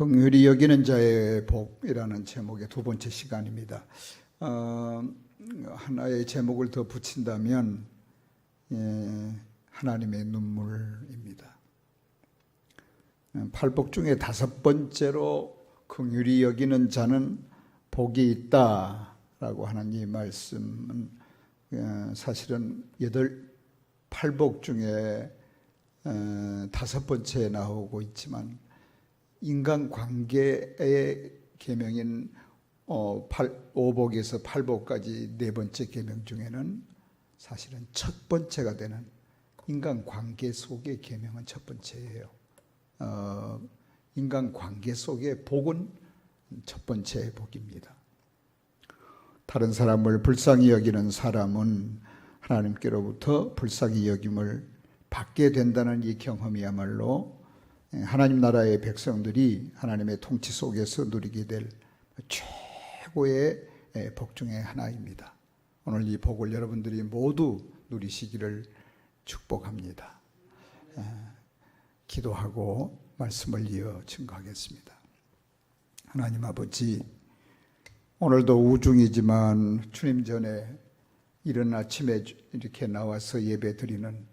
긍휼히 여기는 자의 복이라는 제목의 두 번째 시간입니다. 하나의 제목을 더 붙인다면 하나님의 눈물입니다. 팔복 중에 다섯 번째로 긍휼히 여기는 자는 복이 있다라고 하는 이 말씀은 사실은 팔복 중에 다섯 번째에 나오고 있지만 인간관계의 계명인 오복에서 팔복까지 네 번째 계명 중에는 사실은 첫 번째가 되는 인간관계 속의 계명은 첫 번째예요. 인간관계 속의 복은 첫 번째 복입니다. 다른 사람을 불쌍히 여기는 사람은 하나님께로부터 불쌍히 여김을 받게 된다는 이 경험이야말로 하나님 나라의 백성들이 하나님의 통치 속에서 누리게 될 최고의 복 중에 하나입니다. 오늘 이 복을 여러분들이 모두 누리시기를 축복합니다. 기도하고 말씀을 이어 증거하겠습니다. 하나님 아버지, 오늘도 우중이지만 주님 전에 이른 아침에 이렇게 나와서 예배 드리는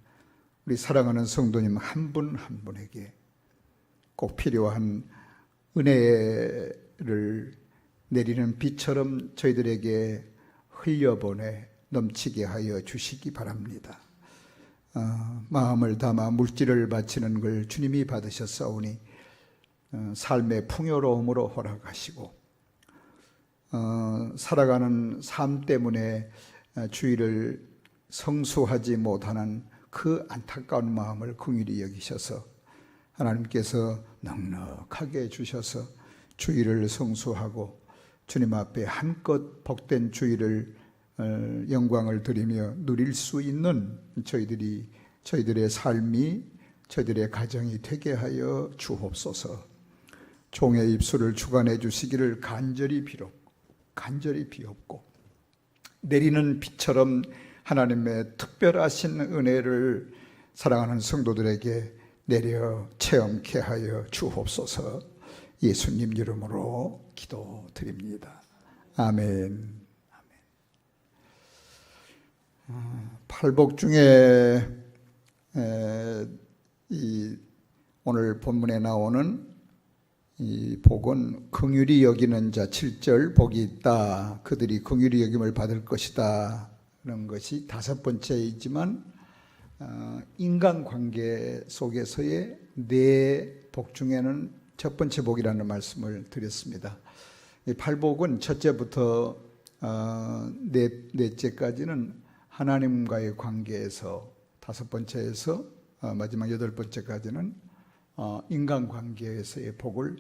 우리 사랑하는 성도님 한 분 한 분에게 꼭 필요한 은혜를 내리는 비처럼 저희들에게 흘려보내 넘치게 하여 주시기 바랍니다. 마음을 담아 물질을 바치는 걸 주님이 받으셨사오니 삶의 풍요로움으로 허락하시고 살아가는 삶 때문에 주의를 성수하지 못하는 그 안타까운 마음을 긍휼히 여기셔서 하나님께서 넉넉하게 주셔서 주의를 성수하고 주님 앞에 한껏 복된 주의를 영광을 드리며 누릴 수 있는 저희들의 삶이 저희들의 가정이 되게 하여 주옵소서. 종의 입술을 주관해 주시기를 간절히 비옵고 내리는 비처럼 하나님의 특별하신 은혜를 사랑하는 성도들에게 내려 체험케 하여 주옵소서. 예수님 이름으로 기도드립니다. 아멘. 팔복 중에 오늘 본문에 나오는 이 복은 긍휼히 여기는 자 7절 복이 있다. 그들이 긍휼히 여김을 받을 것이다. 그런 것이 다섯 번째이지만 인간관계 속에서의 네 복 중에는 첫 번째 복이라는 말씀을 드렸습니다. 이 팔복은 첫째부터 넷째까지는 하나님과의 관계에서, 다섯 번째에서 마지막 여덟 번째까지는 인간관계에서의 복을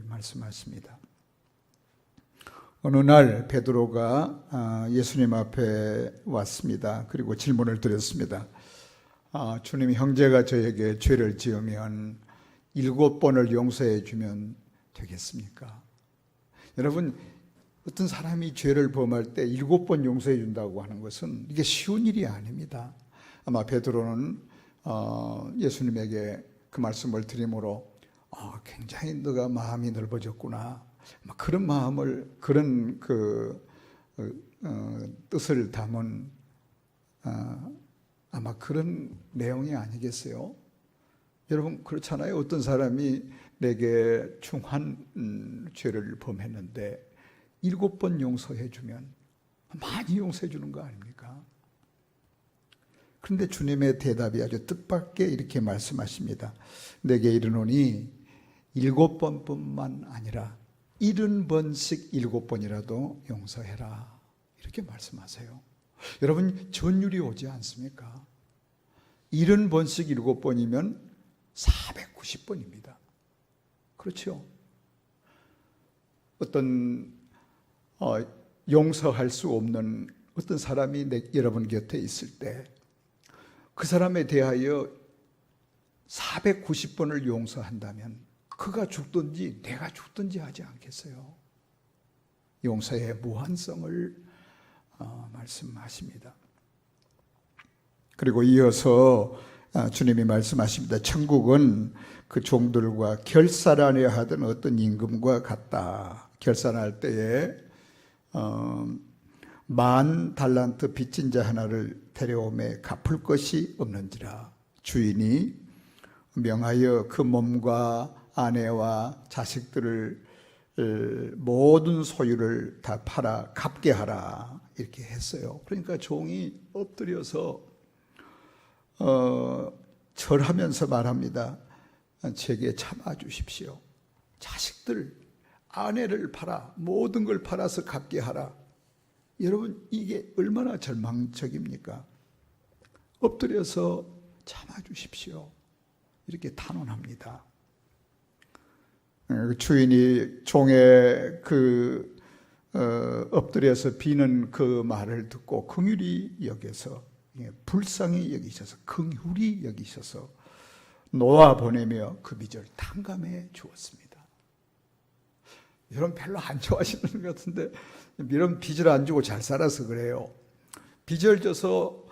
말씀하십니다. 어느 날 베드로가 예수님 앞에 왔습니다. 그리고 질문을 드렸습니다. 주님, 형제가 저에게 죄를 지으면 7번을 용서해 주면 되겠습니까? 여러분, 어떤 사람이 죄를 범할 때 7번 용서해 준다고 하는 것은 이게 쉬운 일이 아닙니다. 아마 베드로는 예수님에게 그 말씀을 드림으로 굉장히 너가 마음이 넓어졌구나, 그런 마음을, 그런 뜻을 담은 아마 그런 내용이 아니겠어요? 여러분, 그렇잖아요. 어떤 사람이 내게 중한 죄를 범했는데 7번 용서해 주면 많이 용서해 주는 거 아닙니까? 그런데 주님의 대답이 아주 뜻밖에 이렇게 말씀하십니다. 내게 이르노니 7번뿐만 아니라 70번씩 7번이라도 용서해라, 이렇게 말씀하세요. 여러분, 전율이 오지 않습니까? 70번씩 7번이면 490번입니다. 그렇죠? 어떤 용서할 수 없는 어떤 사람이 여러분 곁에 있을 때 그 사람에 대하여 490번을 용서한다면 그가 죽든지 내가 죽든지 하지 않겠어요? 용서의 무한성을 말씀하십니다. 그리고 이어서 주님이 말씀하십니다. 천국은 그 종들과 결산하려 하던 어떤 임금과 같다. 결산할 때에 10,000달란트 빚진 자 하나를 데려오매 갚을 것이 없는지라. 주인이 명하여 그 몸과 아내와 자식들을 모든 소유를 다 팔아 갚게 하라 이렇게 했어요. 그러니까 종이 엎드려서 절하면서 말합니다. 제게 참아 주십시오. 자식들, 아내를 팔아 모든 걸 팔아서 갚게 하라. 여러분, 이게 얼마나 절망적입니까? 엎드려서 참아 주십시오. 이렇게 탄원합니다. 주인이 종의 엎드려서 비는 그 말을 듣고 긍휼히 여겨서, 불쌍히 여기셔서, 긍휼히 여기셔서 놓아 보내며 그 빚을 탕감해 주었습니다. 여러분 별로 안 좋아하시는 것 같은데, 이런 빚을 안 주고 잘 살아서 그래요. 빚을 져서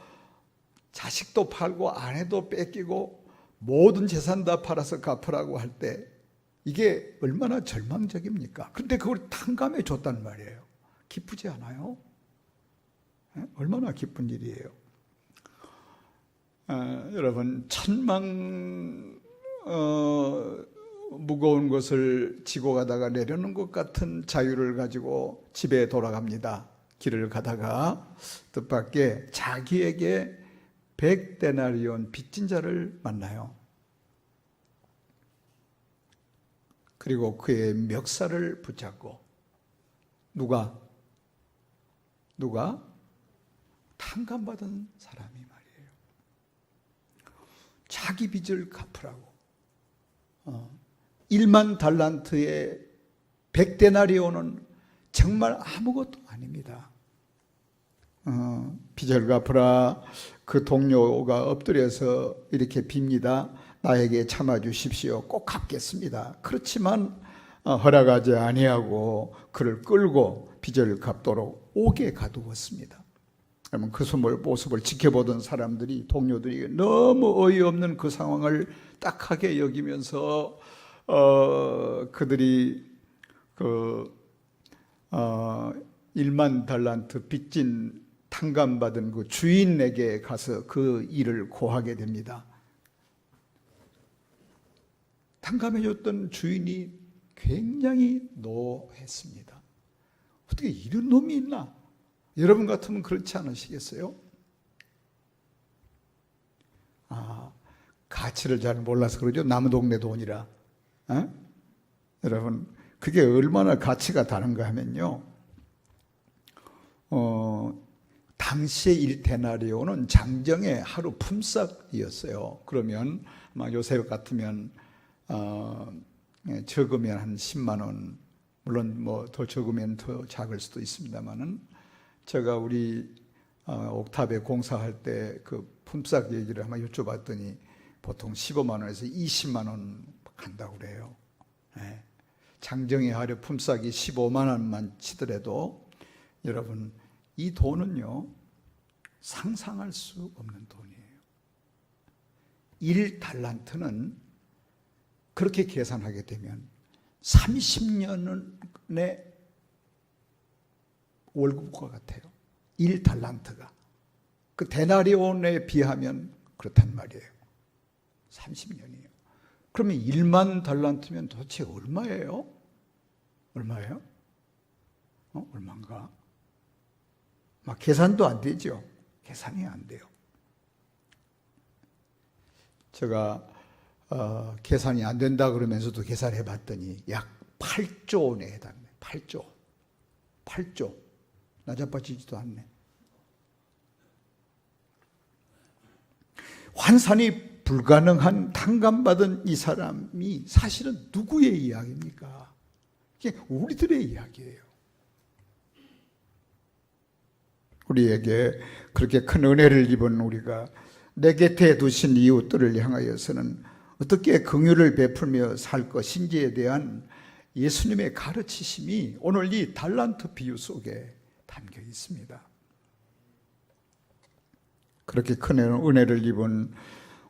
자식도 팔고 아내도 뺏기고 모든 재산 다 팔아서 갚으라고 할 때 이게 얼마나 절망적입니까? 그런데 그걸 탕감해 줬단 말이에요. 기쁘지 않아요? 얼마나 기쁜 일이에요. 여러분, 천망 무거운 것을 지고 가다가 내려놓은 것 같은 자유를 가지고 집에 돌아갑니다. 길을 가다가 뜻밖의 자기에게 100데나리온 빚진 자를 만나요. 그리고 그의 멱살을 붙잡고 누가? 탕감받은 사람이 말이에요. 자기 빚을 갚으라고 10,000달란트의 100데나리온은 정말 아무것도 아닙니다. 빚을 갚으라. 그 동료가 엎드려서 이렇게 빕니다. 나에게 참아 주십시오. 꼭 갚겠습니다. 그렇지만 허락하지 아니하고 그를 끌고 빚을 갚도록 옥에 가두었습니다. 그러면 그 모습을 지켜보던 사람들이, 동료들이 너무 어이없는 그 상황을 딱하게 여기면서 그들이 10,000달란트 빚진 탕감받은 그 주인에게 가서 그 일을 고하게 됩니다. 탕감해줬던 주인이 굉장히 노했습니다. 어떻게 이런 놈이 있나? 여러분 같으면 그렇지 않으시겠어요? 가치를 잘 몰라서 그러죠. 남 동네 돈이라. 여러분, 그게 얼마나 가치가 다른가 하면요. 당시의 1데나리온은 장정의 하루 품삯이었어요. 그러면 아마 요새 같으면 적으면 한 10만 원, 물론 뭐 더 적으면 더 작을 수도 있습니다만은, 제가 우리 옥탑에 공사할 때 그 품삯 얘기를 한번 여쭤봤더니 보통 15만 원에서 20만 원 간다고 그래요. 장정의 하루 품삯이 15만 원만 치더라도 여러분, 이 돈은요 상상할 수 없는 돈이에요. 1달란트는 그렇게 계산하게 되면 30년의 월급과 같아요. 1달란트가 그 데나리온에 비하면 그렇단 말이에요. 30년이에요. 그러면 10,000달란트면 도대체 얼마예요? 얼마예요? 얼마인가? 막 계산도 안 되죠. 계산이 안 돼요. 제가 계산이 안 된다 그러면서도 계산해 봤더니 약 8조 원에 해당해. 8조. 나자빠지지도 않네. 환산이 불가능한 탕감받은 이 사람이 사실은 누구의 이야기입니까? 이게 우리들의 이야기예요. 우리에게 그렇게 큰 은혜를 입은 우리가 내 곁에 두신 이웃들을 향하여서는 어떻게 긍휼을 베풀며 살 것인지에 대한 예수님의 가르치심이 오늘 이 달란트 비유 속에 담겨 있습니다. 그렇게 큰 은혜를 입은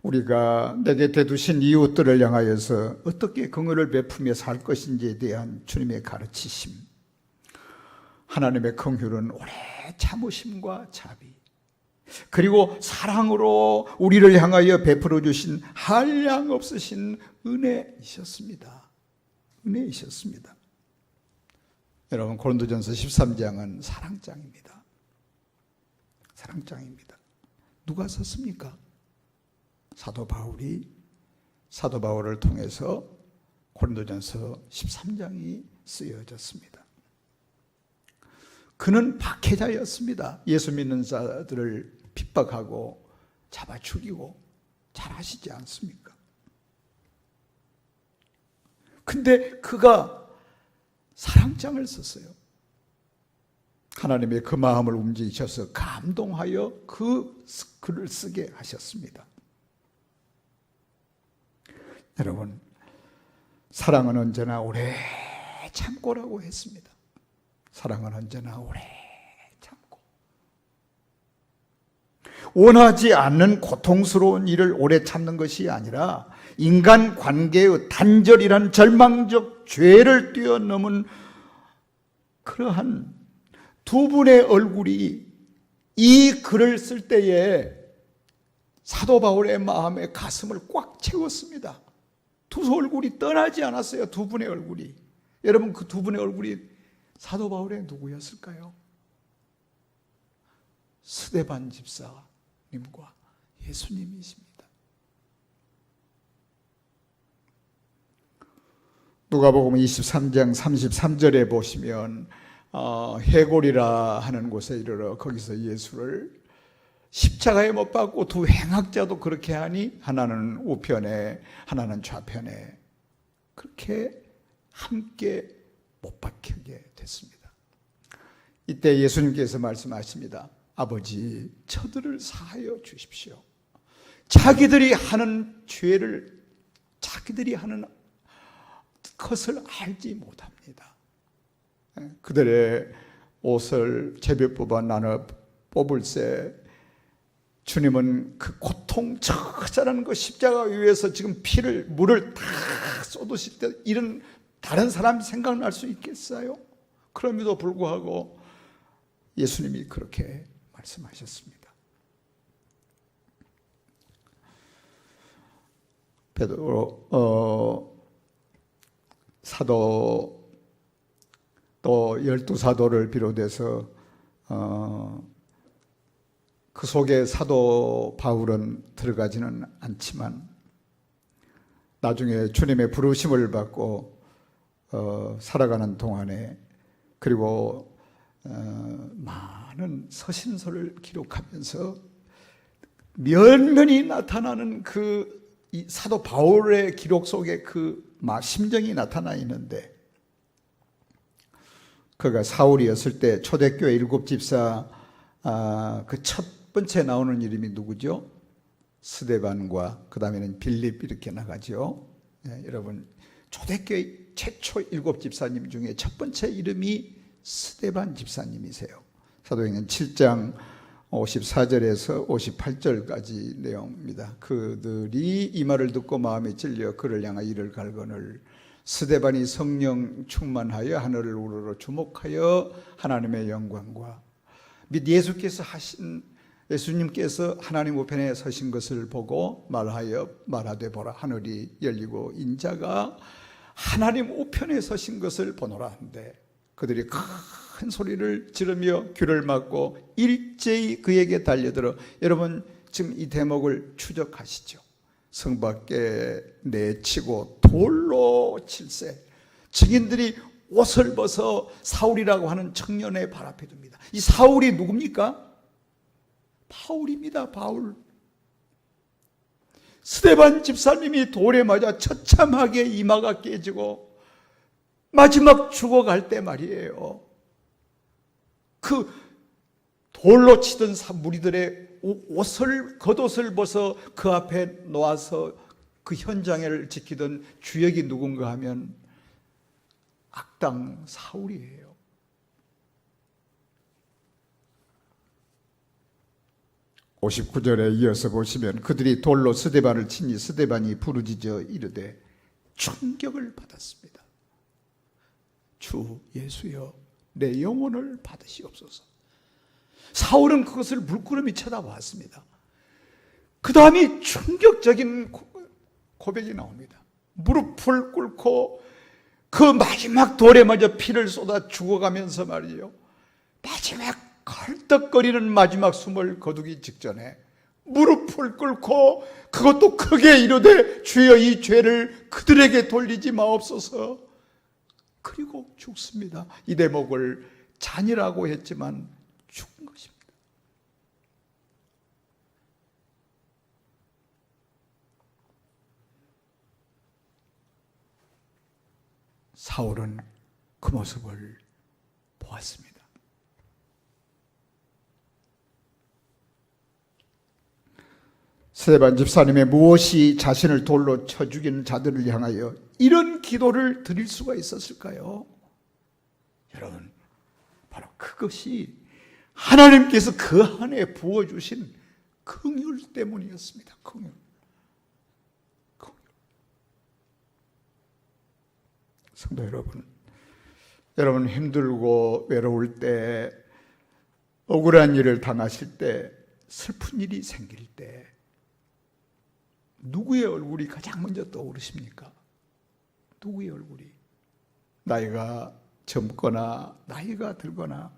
우리가 내게 대두신 이웃들을 향하여서 어떻게 긍휼을 베푸며 살 것인지에 대한 주님의 가르치심, 하나님의 긍휼은 오래 참으심과 자비, 그리고 사랑으로 우리를 향하여 베풀어 주신 한량 없으신 은혜이셨습니다. 은혜이셨습니다. 여러분, 고린도전서 13장은 사랑장입니다. 사랑장입니다. 누가 썼습니까? 사도 바울을 통해서 고린도전서 13장이 쓰여졌습니다. 그는 박해자였습니다. 예수 믿는 자들을 핍박하고 잡아 죽이고 잘하시지 않습니까? 근데 그가 사랑장을 썼어요. 하나님의 그 마음을 움직이셔서 감동하여 그 글을 쓰게 하셨습니다. 여러분, 사랑은 언제나 오래 참고라고 했습니다. 사랑은 언제나 오래 참고, 원하지 않는 고통스러운 일을 오래 참는 것이 아니라 인간 관계의 단절이란 절망적 죄를 뛰어넘은 그러한 두 분의 얼굴이 이 글을 쓸 때에 사도 바울의 마음의 가슴을 꽉 채웠습니다. 두 얼굴이 떠나지 않았어요. 두 분의 얼굴이. 여러분, 그 두 분의 얼굴이 사도 바울의 누구였을까요? 스데반 집사님과 예수님이십니다. 누가복음 23장 33절에 보시면 해골이라 하는 곳에 이르러 거기서 예수를 십자가에 못 박고 두 행악자도 그렇게 하니 하나는 우편에 하나는 좌편에 그렇게 함께 못 박히게 됐습니다. 이때 예수님께서 말씀하십니다. 아버지, 저들을 사하여 주십시오. 자기들이 하는 죄를 자기들이 하는 것을 알지 못합니다. 그들의 옷을 제비 뽑아 나눠 뽑을새 주님은 그 고통 처절한 그 십자가 위에서 지금 물을 다 쏟으실 때 이런 다른 사람이 생각날 수 있겠어요? 그럼에도 불구하고 예수님이 그렇게 말씀하셨습니다. 베드로 사도 또 12사도를 비롯해서 그 속에 사도 바울은 들어가지는 않지만 나중에 주님의 부르심을 받고 살아가는 동안에 그리고 많은 서신서를 기록하면서 면면이 나타나는 그 이 사도 바울의 기록 속에 그 심정이 나타나 있는데, 그가 사울이었을 때 초대교회 7집사 그 첫 번째 나오는 이름이 누구죠? 스데반과 그 다음에는 빌립 이렇게 나가죠. 여러분, 초대교회 최초 7집사님 중에 첫 번째 이름이 스데반 집사님이세요. 사도행전 7장 54절에서 58절까지 내용입니다. 그들이 이 말을 듣고 마음에 찔려 그를 향하여 이를 갈거늘 스데반이 성령 충만하여 하늘을 우러러 주목하여 하나님의 영광과 및 예수님께서 하나님 우편에 서신 것을 보고 말하되 보라, 하늘이 열리고 인자가 하나님 우편에 서신 것을 보노라 하는데, 그들이 큰 소리를 지르며 귀를 막고 일제히 그에게 달려들어, 여러분 지금 이 대목을 추적하시죠. 성 밖에 내치고 돌로 칠세, 증인들이 옷을 벗어 사울이라고 하는 청년의 발 앞에 둡니다. 이 사울이 누굽니까? 바울입니다. 바울. 스데반 집사님이 돌에 맞아 처참하게 이마가 깨지고 마지막 죽어갈 때 말이에요. 그 돌로 치던 무리들의 겉옷을 벗어 그 앞에 놓아서 그 현장을 지키던 주역이 누군가 하면 악당 사울이에요. 59절에 이어서 보시면 그들이 돌로 스데반을 치니 스데반이 부르짖어 이르되 충격을 받았습니다. 주 예수여, 내 영혼을 받으시옵소서. 사울은 그것을 물끄러미 쳐다보았습니다. 그 다음에 충격적인 고백이 나옵니다. 무릎을 꿇고 그 마지막 돌에 맞아 피를 쏟아 죽어가면서 말이요, 마지막 헐떡거리는 마지막 숨을 거두기 직전에 무릎을 꿇고 그것도 크게 이르되 주여 이 죄를 그들에게 돌리지 마옵소서. 그리고 죽습니다. 이 대목을 잔이라고 했지만 죽은 것입니다. 사울은 그 모습을 보았습니다. 스데반 집사님의 무엇이 자신을 돌로 쳐 죽이는 자들을 향하여 이런 기도를 드릴 수가 있었을까요? 여러분, 바로 그것이 하나님께서 그 안에 부어주신 긍휼 때문이었습니다. 긍휼. 성도 여러분 힘들고 외로울 때, 억울한 일을 당하실 때, 슬픈 일이 생길 때 누구의 얼굴이 가장 먼저 떠오르십니까? 누구의 얼굴이? 나이가 젊거나 나이가 들거나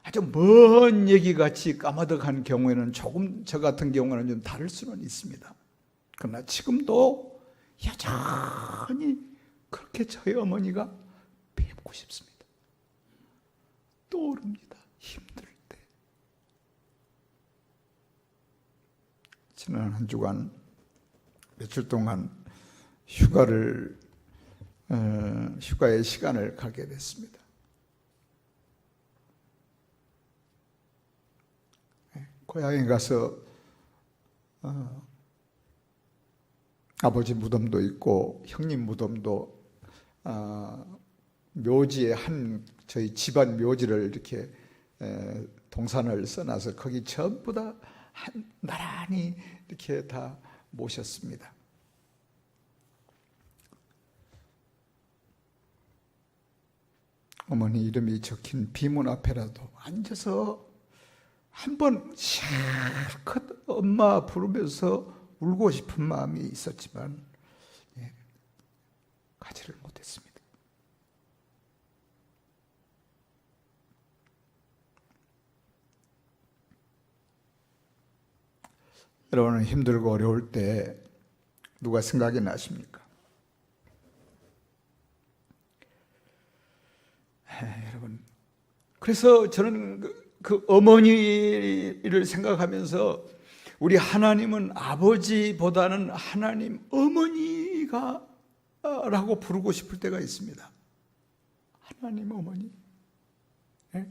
아주 먼 얘기같이 까마득한 경우에는 조금 저 같은 경우는 좀 다를 수는 있습니다. 그러나 지금도 여전히 그렇게 저희 어머니가 뵙고 싶습니다. 떠오릅니다. 힘들 때. 지난 한 주간 며칠 동안 휴가의 시간을 갖게 됐습니다. 고향에 가서 아버지 무덤도 있고 형님 무덤도 묘지에 저희 집안 묘지를 이렇게 동산을 써놔서 거기 전부 다 나란히 이렇게 다 모셨습니다. 어머니 이름이 적힌 비문 앞에라도 앉아서 한번 실컷 엄마 부르면서 울고 싶은 마음이 있었지만 가지를 못했습니다. 여러분은 힘들고 어려울 때 누가 생각이 나십니까? 여러분, 그래서 저는 그 어머니를 생각하면서 우리 하나님은 아버지보다는 하나님 어머니가 라고 부르고 싶을 때가 있습니다. 하나님 어머니. 네?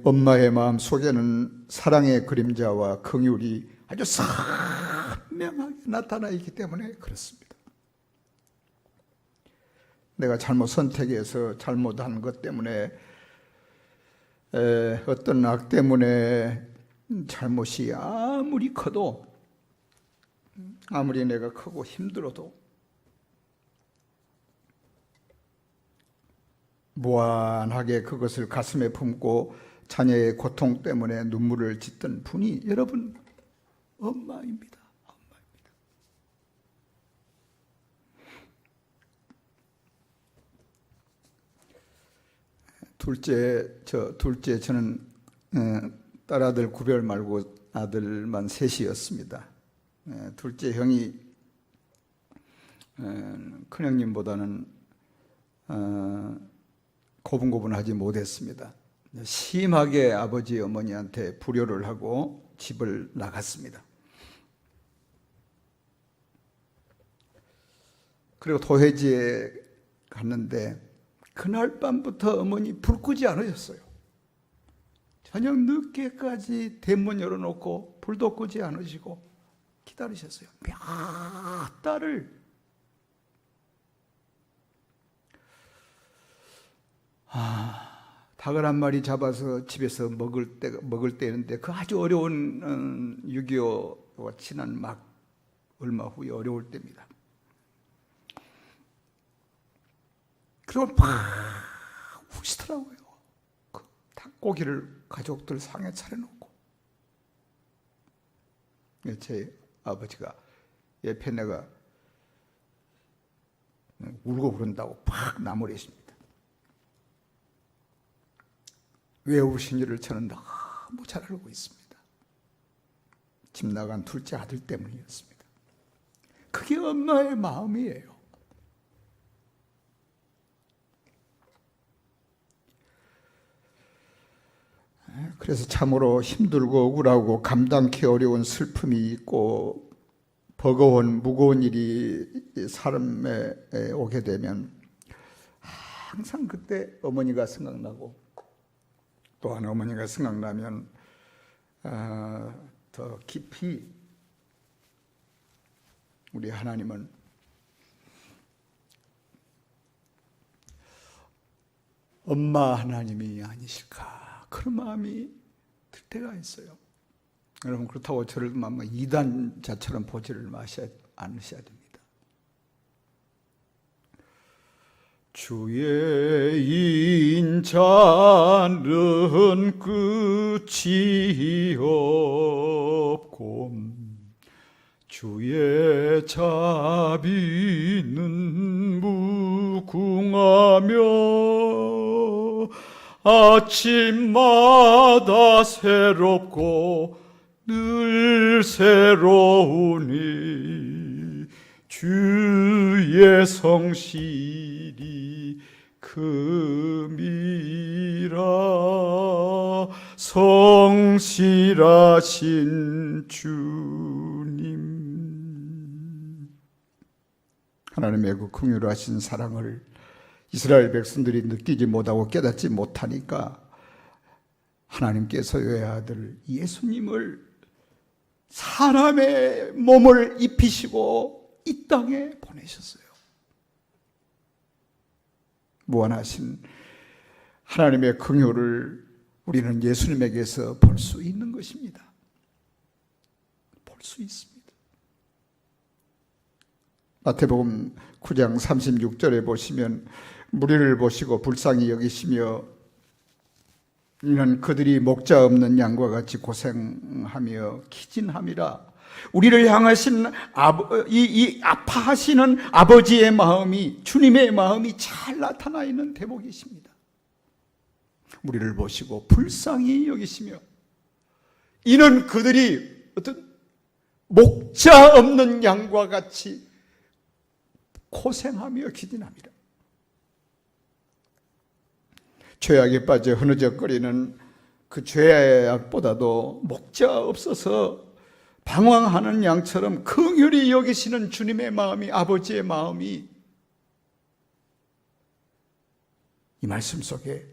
엄마의 마음 속에는 사랑의 그림자와 긍휼이 아주 선명하게 나타나 있기 때문에 그렇습니다. 내가 잘못 선택해서 잘못한 것 때문에 어떤 악 때문에 잘못이 아무리 커도, 아무리 내가 크고 힘들어도 무한하게 그것을 가슴에 품고 자녀의 고통 때문에 눈물을 짓던 분이 여러분 엄마입니다. 엄마입니다. 둘째 저는 딸아들 구별 말고 아들만 셋이었습니다. 둘째 형이 큰형님보다는 고분고분하지 못했습니다. 심하게 아버지 어머니한테 불효를 하고 집을 나갔습니다. 그리고 도회지에 갔는데 그날 밤부터 어머니 불 끄지 않으셨어요. 저녁 늦게까지 대문 열어놓고 불도 끄지 않으시고 기다리셨어요. 몇 달을. 닭을 한 마리 잡아서 집에서 먹을 때였는데 그 아주 어려운 6.25와 지난 막 얼마 후에 어려울 때입니다. 그리고 막 우시더라고요. 그 닭고기를 가족들 상에 차려놓고. 제 아버지가 옆에 내가 울고 그런다고 팍 나무랬습니다. 왜 우신지를 저는 너무 잘 알고 있습니다. 집 나간 둘째 아들 때문이었습니다. 그게 엄마의 마음이에요. 그래서 참으로 힘들고 억울하고 감당하기 어려운 슬픔이 있고 버거운 무거운 일이 사람에 오게 되면 항상 그때 어머니가 생각나고 또한 어머니가 생각나면 더 깊이 우리 하나님은 엄마 하나님이 아니실까 그런 마음이 들 때가 있어요. 여러분 그렇다고 저를 이단자처럼 보지를 않으셔야 됩니다. 주의 인자는 끝이 없고 주의 자비는 무궁하며 아침마다 새롭고 늘 새로우니 주의 성실이 금이라 성실하신 주님. 하나님의 그 긍휼하신 사랑을 이스라엘 백성들이 느끼지 못하고 깨닫지 못하니까 하나님께서 외아들 예수님을 사람의 몸을 입히시고 이 땅에 보내셨어요. 무한하신 하나님의 긍휼을 우리는 예수님에게서 볼 수 있는 것입니다. 볼 수 있습니다. 마태복음 9장 36절에 보시면 무리를 보시고 불쌍히 여기시며 이는 그들이 목자 없는 양과 같이 고생하며 기진함이라. 우리를 향하신 이 아파하시는 아버지의 마음이, 주님의 마음이 잘 나타나 있는 대목이십니다. 우리를 보시고 불쌍히 여기시며 이는 그들이 어떤 목자 없는 양과 같이 고생하며 기진함이라. 죄악에 빠져 흐느적거리는 그 죄악보다도 목자 없어서 방황하는 양처럼 긍휼히 여기시는 주님의 마음이, 아버지의 마음이 이 말씀 속에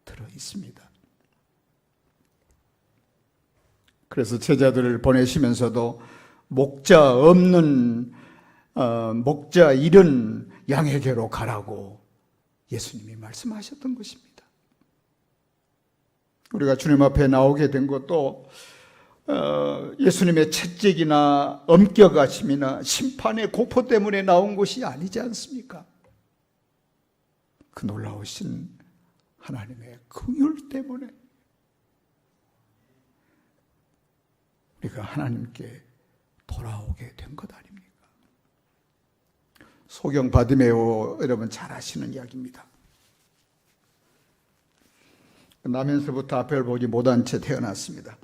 들어 있습니다. 그래서 제자들을 보내시면서도 목자 없는 목자 잃은 양에게로 가라고 예수님이 말씀하셨던 것입니다. 우리가 주님 앞에 나오게 된 것도 예수님의 채찍이나 엄격하심이나 심판의 공포 때문에 나온 것이 아니지 않습니까? 그 놀라우신 하나님의 긍휼 때문에 우리가 하나님께 돌아오게 된 것 아닙니까? 소경 바디메오 여러분 잘 아시는 이야기입니다. 나면서부터 앞을 보지 못한 채 태어났습니다.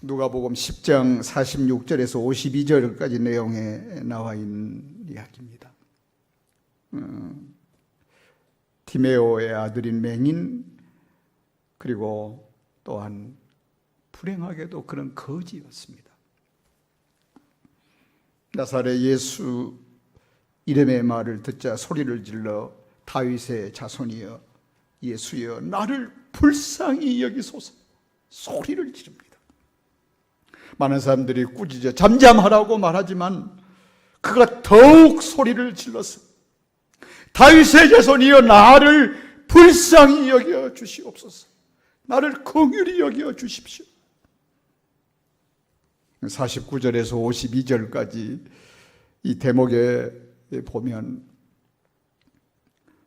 누가복음 10장 46절에서 52절까지 내용에 나와 있는 이야기입니다. 디메오의 아들인 맹인, 그리고 또한 불행하게도 그런 거지였습니다. 나사렛 예수 이름의 말을 듣자 소리를 질러 다윗의 자손이여 예수여 나를 불쌍히 여기소서 소리를 지릅니다. 많은 사람들이 꾸짖어 잠잠하라고 말하지만 그가 더욱 소리를 질러서 다윗의 자손이여 나를 불쌍히 여겨 주시옵소서. 나를 긍휼히 여겨 주십시오. 49절에서 52절까지 이 대목에 보면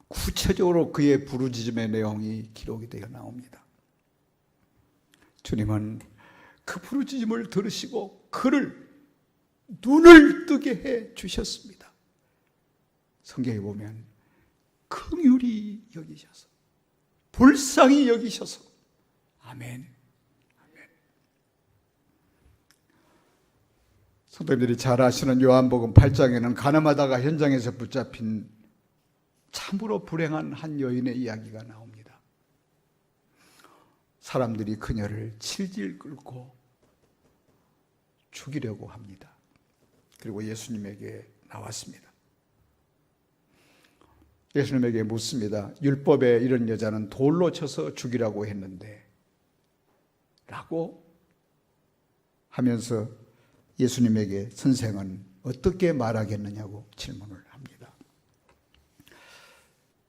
구체적으로 그의 부르짖음의 내용이 기록이 되어 나옵니다. 주님은 그 부르짖음을 들으시고 그를 눈을 뜨게 해 주셨습니다. 성경에 보면 긍휼히 여기셔서, 불쌍히 여기셔서, 아멘. 성도님들이 잘 아시는 요한복음 8장에는 가늠하다가 현장에서 붙잡힌 참으로 불행한 한 여인의 이야기가 나옵니다. 사람들이 그녀를 질질 끌고 죽이려고 합니다. 그리고 예수님에게 나왔습니다. 예수님에게 묻습니다. 율법에 이런 여자는 돌로 쳐서 죽이라고 했는데 라고 하면서 예수님에게 선생은 어떻게 말하겠느냐고 질문을 합니다.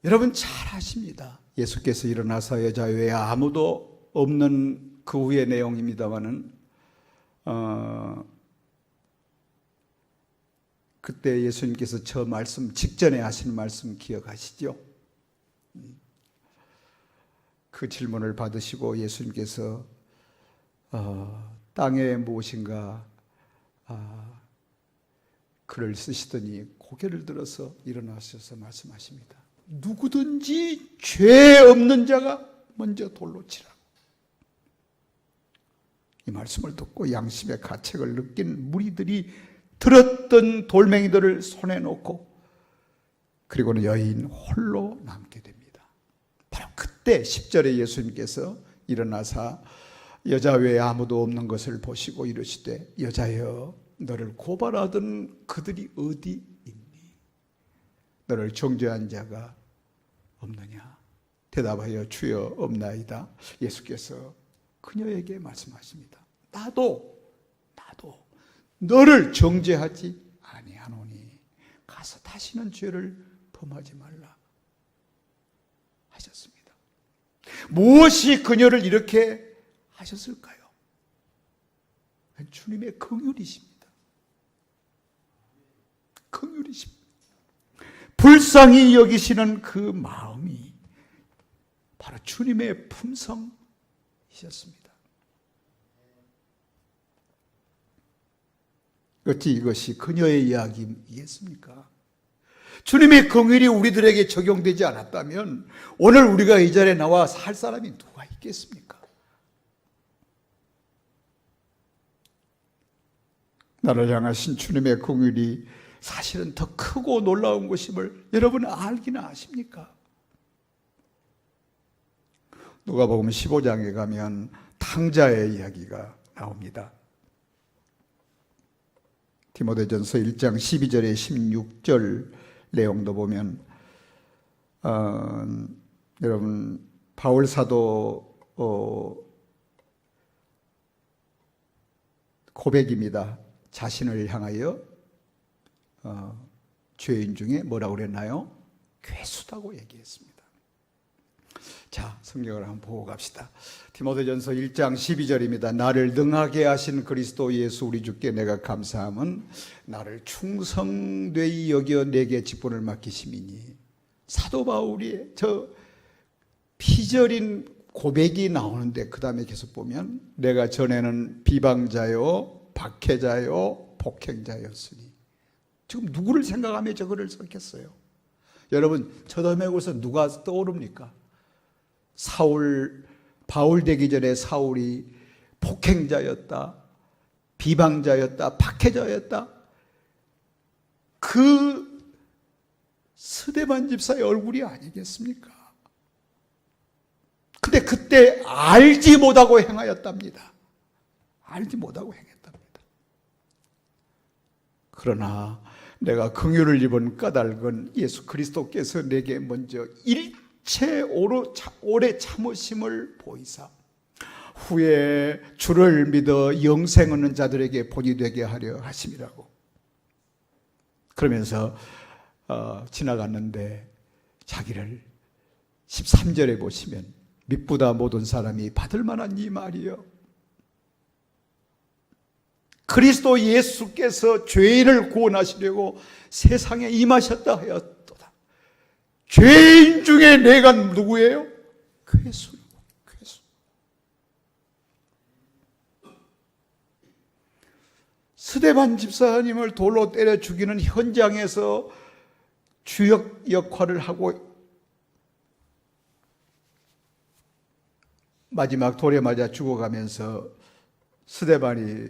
여러분 잘 아십니다. 예수께서 일어나서 여자 외에 아무도 없는 그 후의 내용입니다마는 그때 예수님께서 저 말씀 직전에 하신 말씀 기억하시죠? 그 질문을 받으시고 예수님께서 땅에 무엇인가 글을 쓰시더니 고개를 들어서 일어나셔서 말씀하십니다. 누구든지 죄 없는 자가 먼저 돌로 치라. 이 말씀을 듣고 양심의 가책을 느낀 무리들이 들었던 돌멩이들을 손에 놓고 그리고는 여인 홀로 남게 됩니다. 바로 그때 10절에 예수님께서 일어나사 여자 외에 아무도 없는 것을 보시고 이르시되 여자여 너를 고발하던 그들이 어디 있니? 너를 정죄한 자가 없느냐? 대답하여 주여 없나이다. 예수께서 그녀에게 말씀하십니다. 나도 너를 정죄하지 아니하노니 가서 다시는 죄를 범하지 말라 하셨습니다. 무엇이 그녀를 이렇게 하셨을까요? 주님의 긍휼이십니다. 긍휼이십니다. 불쌍히 여기시는 그 마음이 바로 주님의 품성이셨습니다. 어찌 이것이 그녀의 이야기이겠습니까? 주님의 긍휼이 우리들에게 적용되지 않았다면 오늘 우리가 이 자리에 나와 살 사람이 누가 있겠습니까? 나를 향하신 주님의 긍휼이 사실은 더 크고 놀라운 것임을 여러분 알기는 아십니까? 누가복음 15장에 가면 탕자의 이야기가 나옵니다. 디모데전서 1장 12절에 16절 내용도 보면 여러분 바울 사도 고백입니다. 자신을 향하여 죄인 중에 뭐라고 그랬나요? 괴수다고 얘기했습니다. 자, 성경을 한번 보고 갑시다. 디모데전서 1장 12절입니다. 나를 능하게 하신 그리스도 예수 우리 주께 내가 감사함은 나를 충성되이 여겨 내게 직분을 맡기심이니. 사도 바울이 저 피절인 고백이 나오는데 그 다음에 계속 보면 내가 전에는 비방자요 박해자요 폭행자였으니. 지금 누구를 생각하며 저거를 썼겠어요? 여러분 저 다음에 거기서 누가 떠오릅니까? 바울 되기 전에 사울이 폭행자였다, 비방자였다, 박해자였다. 그 스데반 집사의 얼굴이 아니겠습니까? 근데 그때 알지 못하고 행하였답니다. 알지 못하고 행했답니다. 그러나 내가 긍휼을 입은 까닭은 예수 그리스도께서 내게 먼저 일체 오래 참으심을 보이사 후에 주를 믿어 영생 얻는 자들에게 본이 되게 하려 하심이라고. 그러면서 지나갔는데 자기를 13절에 보시면 믿보다 모든 사람이 받을 만한 이 말이요, 그리스도 예수께서 죄인을 구원하시려고 세상에 임하셨다 하였도다. 죄인 중에 내가 누구예요? 괴수요, 괴수. 스데반 집사님을 돌로 때려 죽이는 현장에서 주역 역할을 하고 마지막 돌에 맞아 죽어가면서 스데반이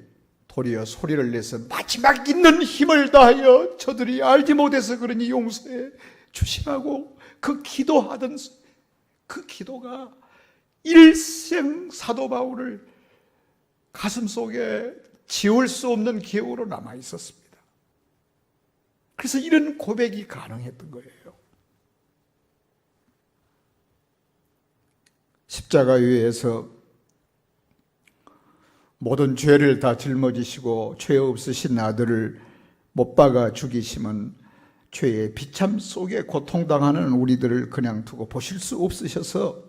도리어 소리를 내서 마지막 있는 힘을 다하여 저들이 알지 못해서 그러니 용서해 주시라고 그 기도하던 그 기도가 일생 사도 바울을 가슴속에 지울 수 없는 기억으로 남아 있었습니다. 그래서 이런 고백이 가능했던 거예요. 십자가 위에서 모든 죄를 다 짊어지시고 죄 없으신 아들을 못 박아 죽이심은 죄의 비참 속에 고통당하는 우리들을 그냥 두고 보실 수 없으셔서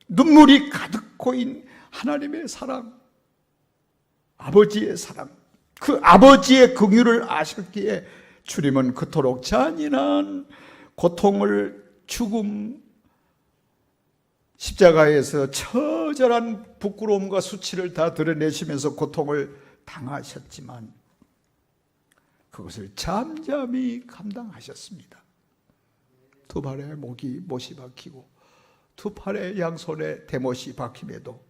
눈물이 가득 고인 하나님의 사랑, 아버지의 사랑, 그 아버지의 긍휼을 아셨기에 주님은 그토록 잔인한 고통을, 죽음, 십자가에서 처절한 부끄러움과 수치를 다 드러내시면서 고통을 당하셨지만 그것을 잠잠히 감당하셨습니다. 두 발에 못이 박히고 두 팔에 양손에 대못이 박힘에도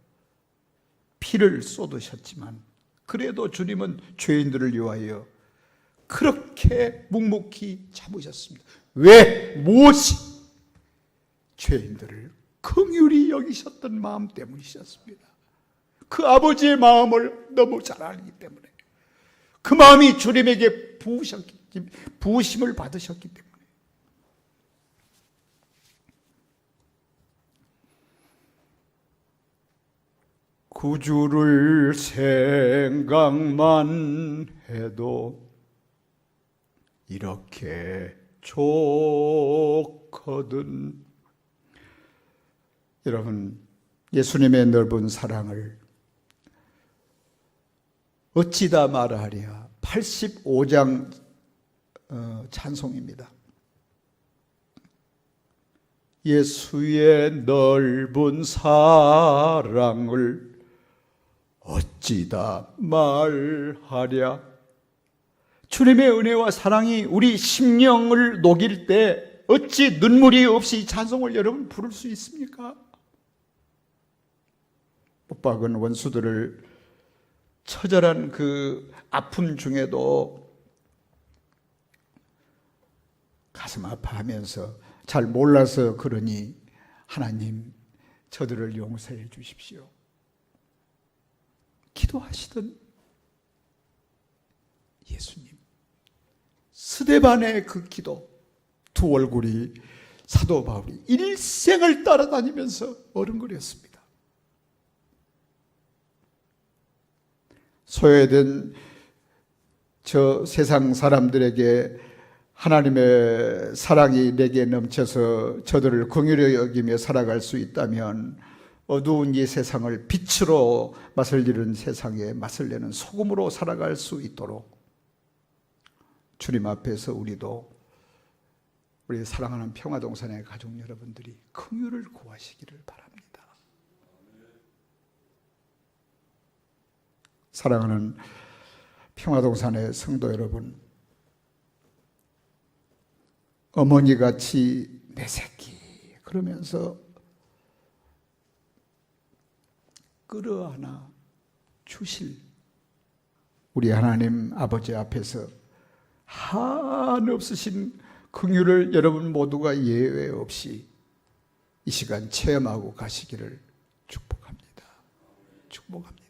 피를 쏟으셨지만 그래도 주님은 죄인들을 위하여 그렇게 묵묵히 참으셨습니다. 왜? 무엇이? 죄인들을 긍휼히 여기셨던 마음 때문이셨습니다. 그 아버지의 마음을 너무 잘 알기 때문에, 그 마음이 주님에게 부으심을 받으셨기 때문에. 구주를 생각만 해도 이렇게 좋거든. 여러분, 예수님의 넓은 사랑을 어찌다 말하랴. 85장 찬송입니다. 예수의 넓은 사랑을 어찌다 말하랴. 주님의 은혜와 사랑이 우리 심령을 녹일 때 어찌 눈물이 없이 찬송을 여러분 부를 수 있습니까? 못 박은 원수들을 처절한 그 아픔 중에도 가슴 아파하면서 잘 몰라서 그러니 하나님 저들을 용서해 주십시오. 기도하시던 예수님, 스데반의 그 기도, 두 얼굴이 사도 바울이 일생을 따라다니면서 어른거렸습니다. 소외된 저 세상 사람들에게 하나님의 사랑이 내게 넘쳐서 저들을 긍휼히 여기며 살아갈 수 있다면 어두운 이 세상을 빛으로 맛을 잃은 세상에 맛을 내는 소금으로 살아갈 수 있도록 주님 앞에서 우리도 우리 사랑하는 평화동산의 가족 여러분들이 긍휼을 구하시기를 바랍니다. 사랑하는 평화동산의 성도 여러분, 어머니같이 내 새끼 그러면서 끌어안아 주실 우리 하나님 아버지 앞에서 한없으신 긍휼을 여러분 모두가 예외 없이 이 시간 체험하고 가시기를 축복합니다. 축복합니다.